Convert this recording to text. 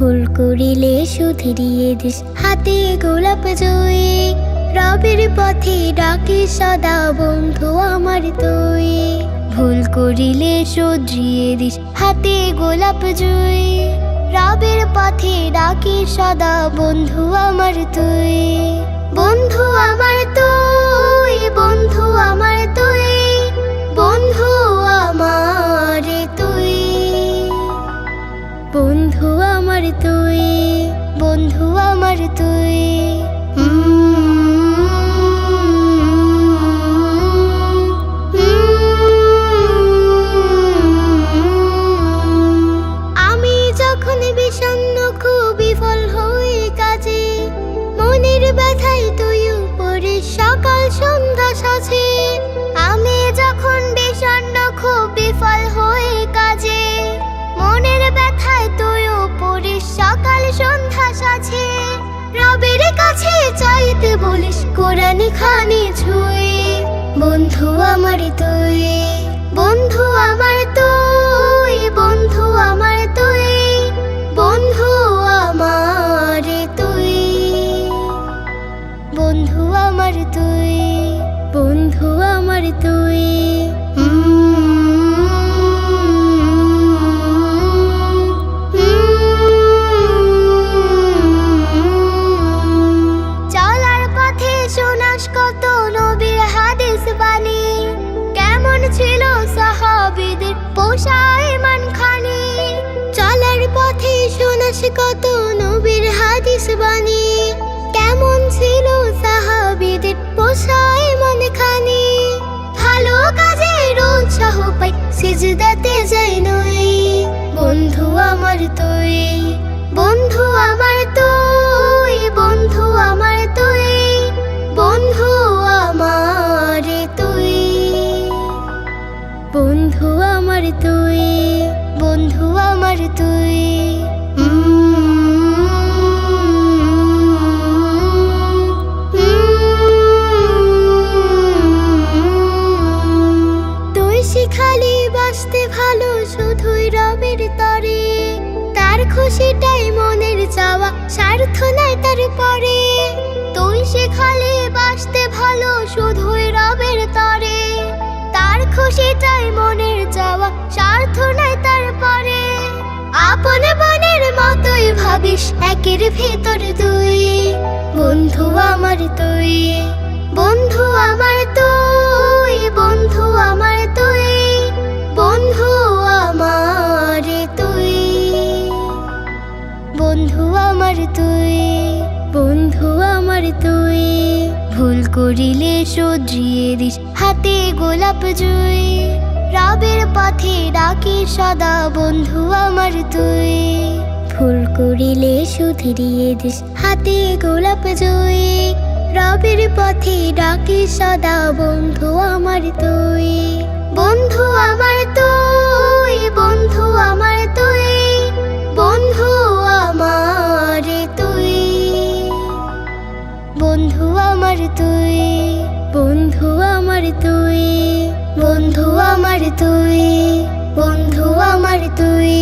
ভুল করিলে শুধরিয়ে দিস, হাতে গোলাপ জুঁই। রবের পথে ডাকি সদা বন্ধু আমার তুই। ভুল করিলে শুধরিয়ে দিস, হাতে গোলাপ জুঁই। রবের পথে ডাকি সদা বন্ধু আমার তুই। বন্ধু আমার তুই, বন্ধু আমার তুই, বন্ধু আমার তুই, বন্ধু আমার তুই, বন্ধু আমার তুই। আমি যখন বিষণ্ণ খুব বিফল হই কাজে, মনের ব্যথায় তুই উপরে সকাল সন্ধ্যা সাজে। আমি যখন বিষণ্ণ খুব বিফল হই কাজে, মনের ব্যথায় তুই উপরে সকাল সন্ধ্যা সাজে। রবের কাছে চাইতে বলিস কোরআন খানি ছুঁয়ে। বন্ধু আমার তুই, বন্ধু আমার তুই, বন্ধু আমার তুই, বন্ধু আমার তুই, বন্ধু আমার তুই, বন্ধু আমার তুই। চলার পথে শোনাস কত নবীর হাদিস বাণী, কেমন ছিল সাহাবীদের পোষা ঈমান খানি। চলার পথে শোনাস কত নবীর হাদিস বাণী, কেমন ছিল সাহাবীদের পোষা ঈমান খানি। ভালো কাজের উৎসাহ পাই সিজদাতে যাই নই। বন্ধু আমার তুই, বন্ধু আমার তুই, বন্ধু আমার তুই, বন্ধু আমার তুই, বন্ধু আমার তুই, বন্ধু আমার তুই। তুই শিখালি বাঁচতে ভালো শুধুই রবের তরে, তার খুশিটাই মনের চাওয়া, স্বার্থ নাই তার পরে। তুই শিখালি বাঁচতে ভালো শুধুই রবের তরে, তার খুশিটাই মনের চাওয়া, স্বার্থ নাই তার পরে। আপন বোনের মতোই ভাবিস একের ভিতর দুই। বন্ধু আমার তুই, বন্ধু আমার তুই, বন্ধু আমার তুই, বন্ধু আমার তুই, বন্ধু আমার তুই, বন্ধু আমার তুই। ভুল করিলে শুধরিয়ে দিস, হাতে গোলাপ জুঁই। রবের পথে ডাকি সদা বন্ধু আমার তুই। ভুল করিলে শুধরিয়ে দিস, হাতে গোলাপ জুঁই। রবের পথে ডাকি সদা বন্ধু আমার তুই। বন্ধু আমার তুই, বন্ধু আমার তুই, বন্ধু আমার তুই, বন্ধু আমার তুই, বন্ধু আমার তুই, বন্ধু আমার তুই, বন্ধু আমার তুই।